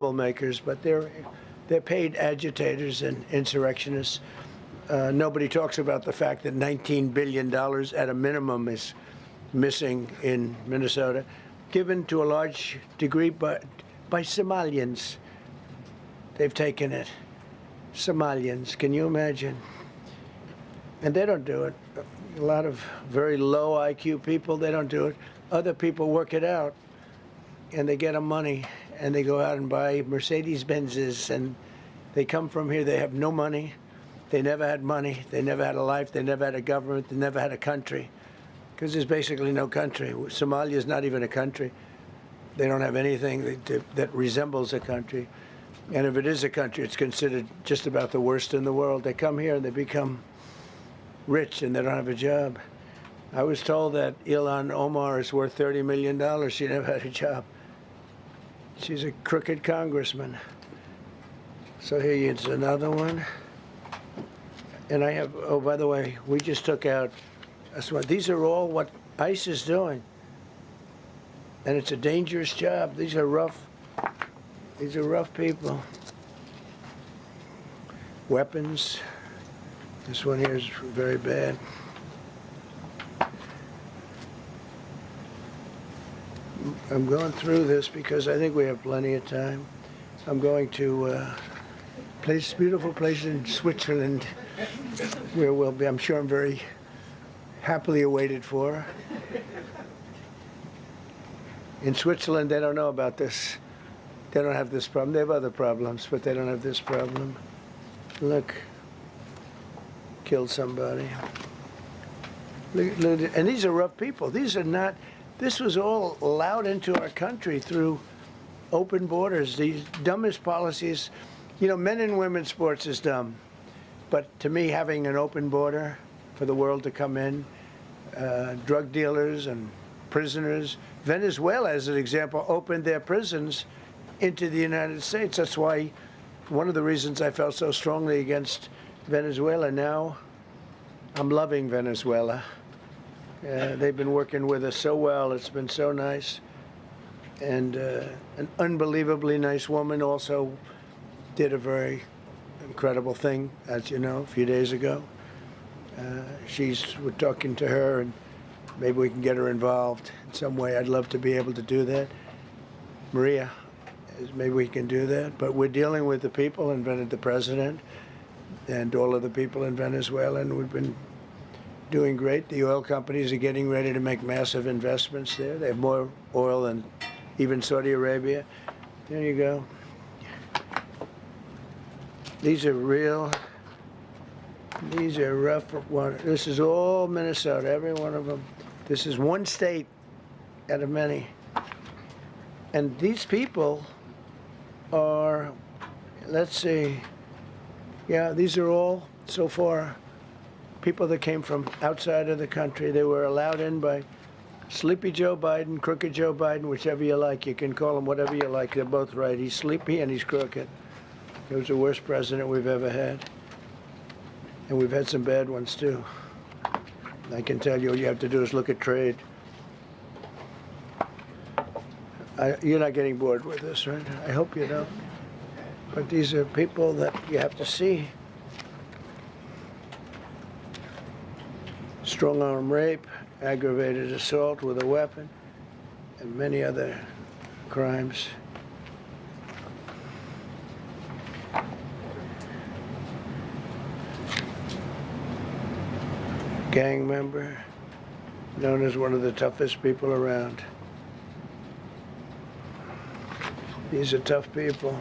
troublemakers, but they're paid agitators and insurrectionists. Nobody talks about the fact that $19 billion at a minimum is missing in Minnesota, given to a large degree by Somalians. They've taken it. Somalians, can you imagine? And they don't do it. A lot of very low IQ people, they don't do it. Other people work it out, and they get them money, and they go out and buy Mercedes-Benzes, and they come from here, they have no money. They never had money. They never had a life. They never had a government. They never had a country, because there's basically no country. Somalia is not even a country. They don't have anything that resembles a country. And if it is a country, it's considered just about the worst in the world. They come here and they become rich, and they don't have a job. I was told that Ilhan Omar is worth $30 million. She never had a job. She's a crooked congressman. So here's another one. And I have, oh, by the way, we just took out, these are all what ICE is doing. And it's a dangerous job. These are rough people. Weapons. This one here is very bad. I'm going through this because I think we have plenty of time. I'm going to beautiful place in Switzerland where we'll be, I'm sure I'm very happily awaited for. In Switzerland, they don't know about this. They don't have this problem. They have other problems, but they don't have this problem. Look, killed somebody. Look, and these are rough people. These are not, this was all allowed into our country through open borders. These dumbest policies, you know, men and women's sports is dumb. But to me, having an open border for the world to come in, drug dealers and prisoners. Venezuela, as an example, opened their prisons into the United States. That's why one of the reasons I felt so strongly against Venezuela. Now I'm loving Venezuela. They've been working with us so well. It's been so nice. And an unbelievably nice woman also did a very incredible thing, as you know, a few days ago. We're talking to her, and maybe we can get her involved in some way. I'd love to be able to do that. Maria, maybe we can do that. But we're dealing with the people and the president and all of the people in Venezuela, and we've been doing great. The oil companies are getting ready to make massive investments there. They have more oil than even Saudi Arabia. There you go. These are real. These are rough ones. This is all Minnesota, every one of them. This is one state out of many. And these people are, let's see, yeah, these are all, so far, people that came from outside of the country. They were allowed in by Sleepy Joe Biden, Crooked Joe Biden, whichever you like. You can call him whatever you like. They're both right. He's sleepy and he's crooked. He was the worst president we've ever had. And we've had some bad ones, too. I can tell you, all you have to do is look at trade. You're not getting bored with this, right? I hope you don't. But these are people that you have to see. Strong-arm rape, aggravated assault with a weapon, and many other crimes. Gang member, known as one of the toughest people around. These are tough people.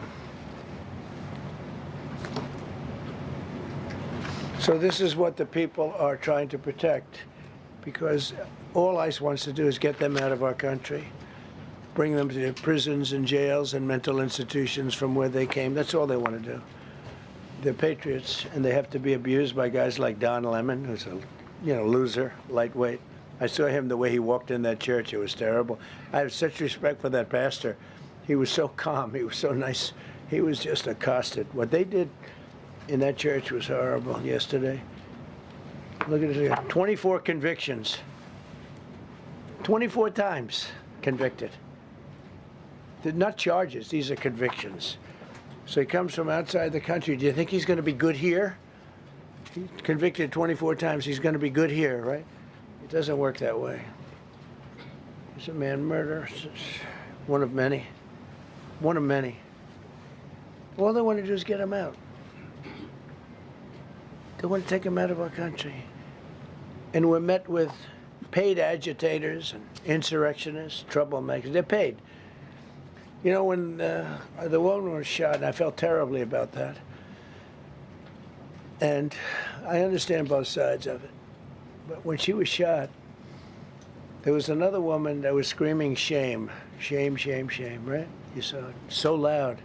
So this is what the people are trying to protect, because all ICE wants to do is get them out of our country, bring them to prisons and jails and mental institutions from where they came. That's all they want to do. They're patriots, and they have to be abused by guys like Don Lemon, who's a loser, lightweight. I saw him the way he walked in that church. It was terrible. I have such respect for that pastor. He was so calm. He was so nice. He was just accosted. What they did in that church was horrible yesterday. Look at it. 24 convictions. 24 times convicted. They're not charges, these are convictions. So he comes from outside the country. Do you think he's going to be good here? He's convicted 24 times, he's going to be good here, right? It doesn't work that way. It's a man murder. It's one of many. One of many. All they want to do is get him out. They want to take him out of our country. And we're met with paid agitators and insurrectionists, troublemakers. They're paid. You know, when the woman was shot, and I felt terribly about that. And I understand both sides of it. But when she was shot, there was another woman that was screaming shame, shame, shame, shame, right? You saw it. So loud.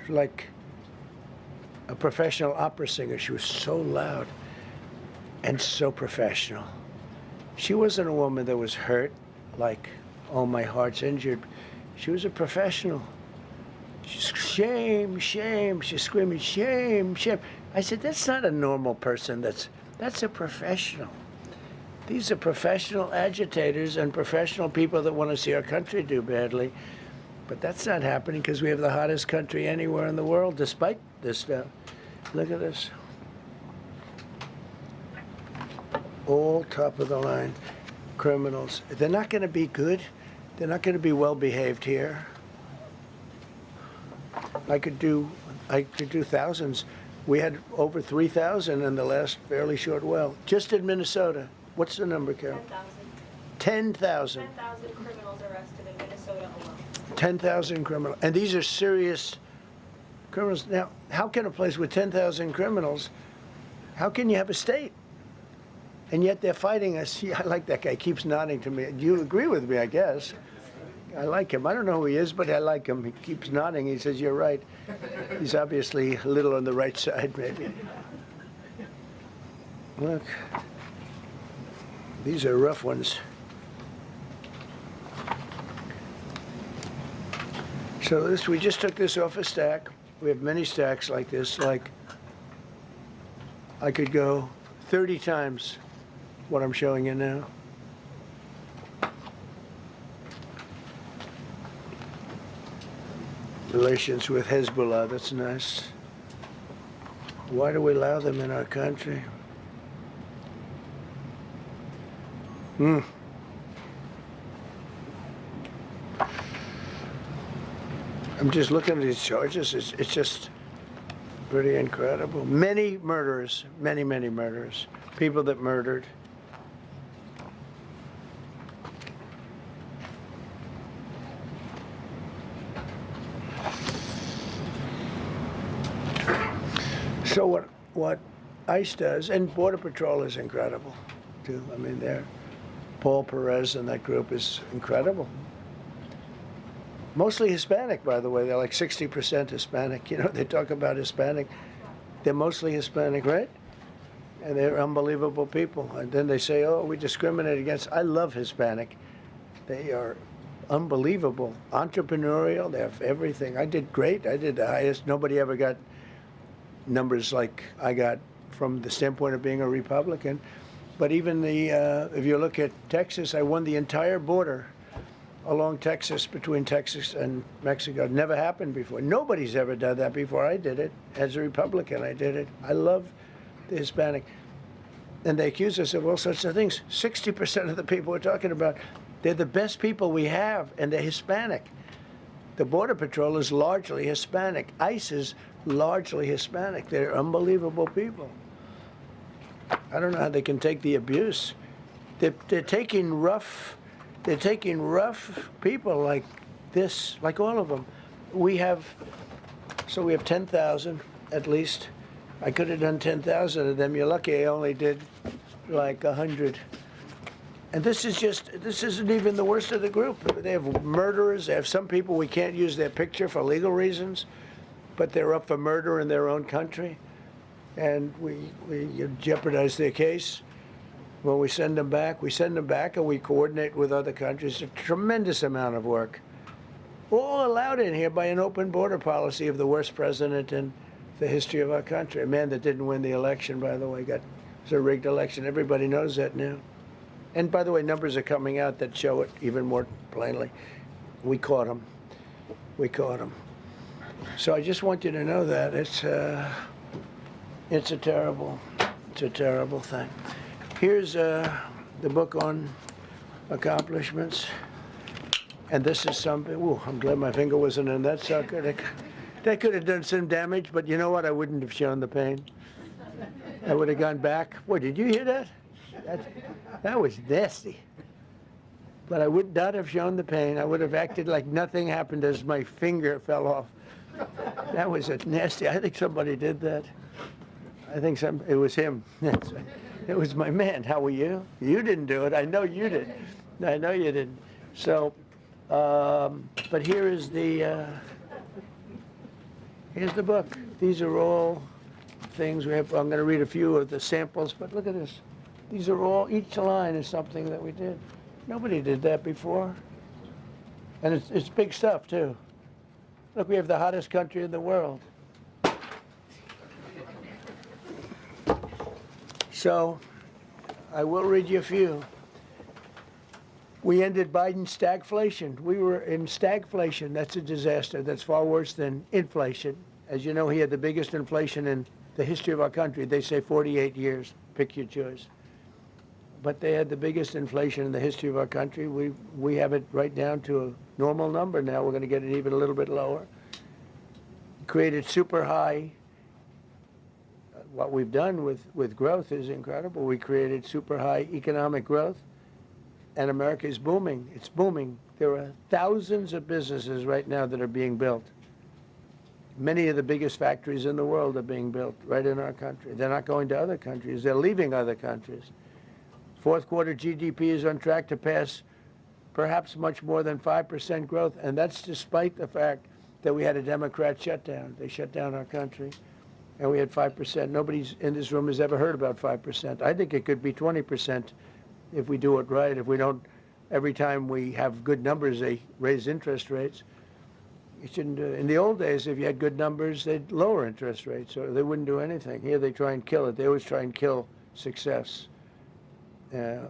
She was like a professional opera singer. She was so loud and so professional. She wasn't a woman that was hurt, like, oh, my heart's injured. She was a professional. She's shame, shame. She's screaming shame, shame. I said, that's not a normal person. That's a professional. These are professional agitators and professional people that want to see our country do badly. But that's not happening because we have the hottest country anywhere in the world, despite this stuff. Look at this. All top of the line criminals. They're not going to be good. They're not going to be well behaved here. I could do thousands. We had over 3,000 in the last fairly short while. Just in Minnesota. What's the number, Carol? 10,000. 10,000. 10,000 criminals arrested in Minnesota alone. 10,000 criminals. And these are serious criminals. Now, how can a place with 10,000 criminals, how can you have a state? And yet they're fighting us. Yeah, I like that guy. He keeps nodding to me. You agree with me, I guess. I like him. I don't know who he is, but I like him. He keeps nodding. He says, you're right. He's obviously a little on the right side, maybe. Look. These are rough ones. So we just took this off a stack. We have many stacks like this. Like, I could go 30 times what I'm showing you now. Relations with Hezbollah, that's nice. Why do we allow them in our country? I'm just looking at these charges. It's just pretty incredible. Many murderers, many, many murderers. People that murdered. So what ICE does, and Border Patrol is incredible, too. I mean, Paul Perez and that group is incredible. Mostly Hispanic, by the way. They're like 60% Hispanic. You know, they talk about Hispanic. They're mostly Hispanic, right? And they're unbelievable people. And then they say, oh, we discriminate against. I love Hispanic. They are unbelievable. Entrepreneurial. They have everything. I did great. I did the highest. Nobody ever got numbers like I got from the standpoint of being a Republican. But even if you look at Texas, I won the entire border along Texas, between Texas and Mexico. It never happened before. Nobody's ever done that before. I did it. As a Republican, I did it. I love the Hispanic. And they accuse us of all sorts of things. 60% of the people we're talking about, they're the best people we have, and they're Hispanic. The Border Patrol is largely Hispanic. ICE is largely Hispanic. They're unbelievable people. I don't know how they can take the abuse. They're taking rough people like this, like all of them. We have 10,000 at least. I could have done 10,000 of them. You're lucky I only did like 100. And this isn't even the worst of the group. They have murderers. They have some people we can't use their picture for legal reasons, but they're up for murder in their own country. And we jeopardize their case. When we send them back and we coordinate with other countries. A tremendous amount of work. All allowed in here by an open border policy of the worst president in the history of our country. A man that didn't win the election, by the way. It was a rigged election. Everybody knows that now. And by the way, numbers are coming out that show it even more plainly. We caught him. we caught him. So I just want you to know that it's a terrible thing. Here's the book on accomplishments, and this is something. Ooh, I'm glad my finger wasn't in that sucker. That could have done some damage, but you know what? I wouldn't have shown the pain. I would have gone back. What, did you hear that? That was nasty. But I would not have shown the pain. I would have acted like nothing happened as my finger fell off. That was a nasty. I think somebody did that. I think it was him. It was my man. How were you? You didn't do it. I know you did. I know you didn't. So, but here's the book. These are all things we have. I'm going to read a few of the samples, but look at this. These are all, each line is something that we did. Nobody did that before. And it's big stuff, too. Look, we have the hottest country in the world. So, I will read you a few. We ended Biden's stagflation. We were in stagflation. That's a disaster. That's far worse than inflation. As you know, he had the biggest inflation in the history of our country. They say 48 years. Pick your choice. But they had the biggest inflation in the history of our country. We have it right down to a normal number now. We're going to get it even a little bit lower. Created super high. What we've done with growth is incredible. We created super high economic growth, and America is booming. It's booming. There are thousands of businesses right now that are being built. Many of the biggest factories in the world are being built right in our country. They're not going to other countries. They're leaving other countries. Fourth quarter GDP is on track to pass perhaps much more than 5% growth, and that's despite the fact that we had a Democrat shutdown. They shut down our country, and we had 5%. Nobody in this room has ever heard about 5%. I think it could be 20% if we do it right. If we don't, every time we have good numbers, they raise interest rates. You shouldn't do it. In the old days, if you had good numbers, they'd lower interest rates, or they wouldn't do anything. Here, they try and kill it. They always try and kill success.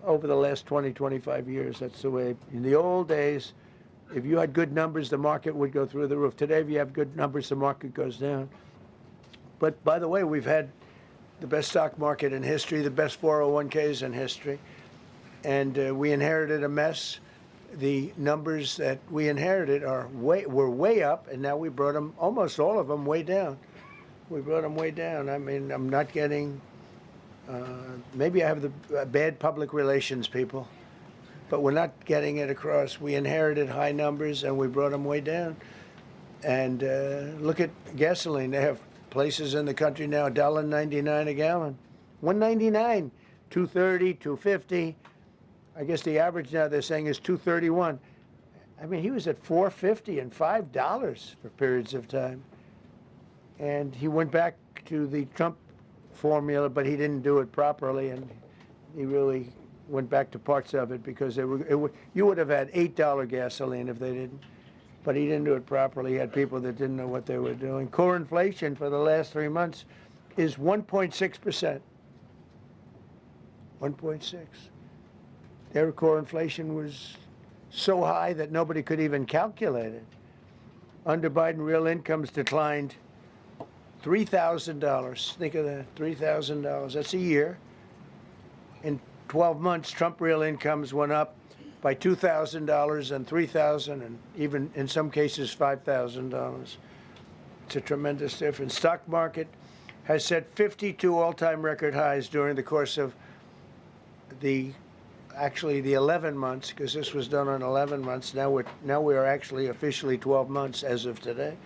Over the last 20, 25 years, that's the way. In the old days, if you had good numbers, the market would go through the roof. Today, if you have good numbers, the market goes down. But by the way, we've had the best stock market in history, the best 401ks in history, and we inherited a mess. The numbers that we inherited were way up, and now we brought them, almost all of them, way down. We brought them way down. I mean, I'm not getting. Maybe I have the bad public relations people, but we're not getting it across. We inherited high numbers and we brought them way down. And look at gasoline. They have places in the country now, $1.99 a gallon. $1.99, $2.30, $2.50. I guess the average now they're saying is $2.31. I mean, he was at $4.50 and $5 for periods of time. And he went back to the Trump formula, but he didn't do it properly, and he really went back to parts of it because you would have had $8 gasoline if they didn't, but he didn't do it properly. He had people that didn't know what they were doing. Core inflation for the last 3 months is 1.6%. 1.6. Their core inflation was so high that nobody could even calculate it. Under Biden, real incomes declined $3,000. Think of that, $3,000. That's a year. In 12 months, Trump real incomes went up by $2,000 and $3,000 and even in some cases $5,000. It's a tremendous difference. Stock market has set 52 all-time record highs during the course of the 11 months, because this was done on 11 months. Now we are actually officially 12 months as of today.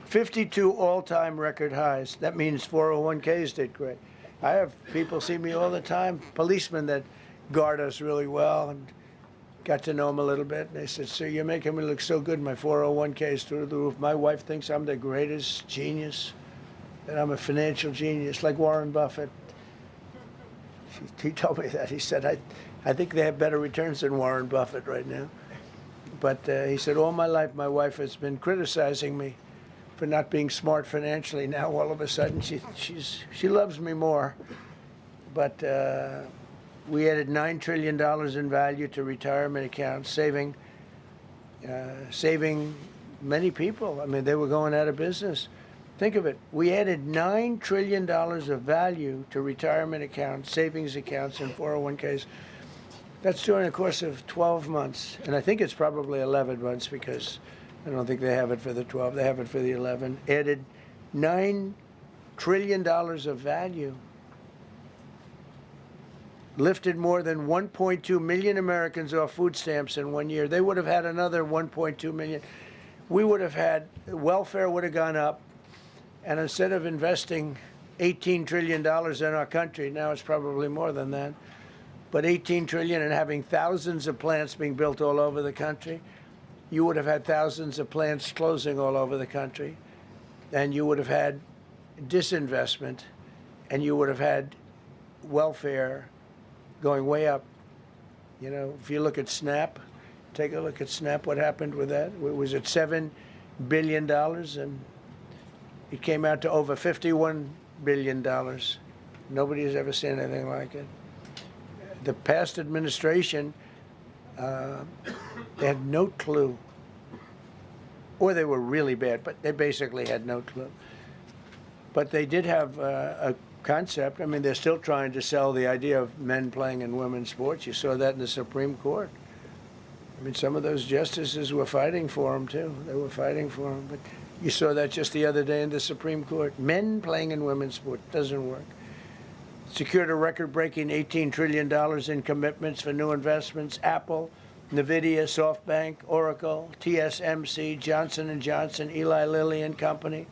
52 all-time record highs. That means 401ks did great. I have people see me all the time, policemen that guard us really well, and got to know them a little bit. And they said, "Sir, you're making me look so good. My 401k is through the roof. My wife thinks I'm the greatest genius, that I'm a financial genius, like Warren Buffett." He told me that. He said, I think they have better returns than Warren Buffett right now. But he said, all my life, my wife has been criticizing me for not being smart financially. Now all of a sudden she loves me more. But we added $9 trillion in value to retirement accounts, saving many people. I mean, they were going out of business. Think of it. We added $9 trillion of value to retirement accounts, savings accounts, and 401ks. That's during the course of 12 months. And I think it's probably 11 months because I don't think they have it for the 12. They have it for the 11. Added $9 trillion of value. Lifted more than 1.2 million Americans off food stamps in 1 year. They would have had another 1.2 million. We would have had, welfare would have gone up. And instead of investing $18 trillion in our country, now it's probably more than that, but $18 trillion and having thousands of plants being built all over the country, you would have had thousands of plants closing all over the country. And you would have had disinvestment, and you would have had welfare going way up. You know, if you look at SNAP, take a look at SNAP, what happened with that? It was at $7 billion, and it came out to over $51 billion. Nobody has ever seen anything like it. The past administration, they had no clue. Or they were really bad, but they basically had no clue. But they did have a concept. I mean, they're still trying to sell the idea of men playing in women's sports. You saw that in the Supreme Court. I mean, some of those justices were fighting for them, too. They were fighting for them. But you saw that just the other day in the Supreme Court. Men playing in women's sports doesn't work. Secured a record-breaking $18 trillion in commitments for new investments. Apple, NVIDIA, SoftBank, Oracle, TSMC, Johnson & Johnson, Eli Lilly and Company,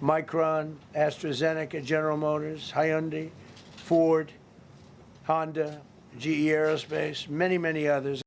Micron, AstraZeneca, General Motors, Hyundai, Ford, Honda, GE Aerospace, many, many others.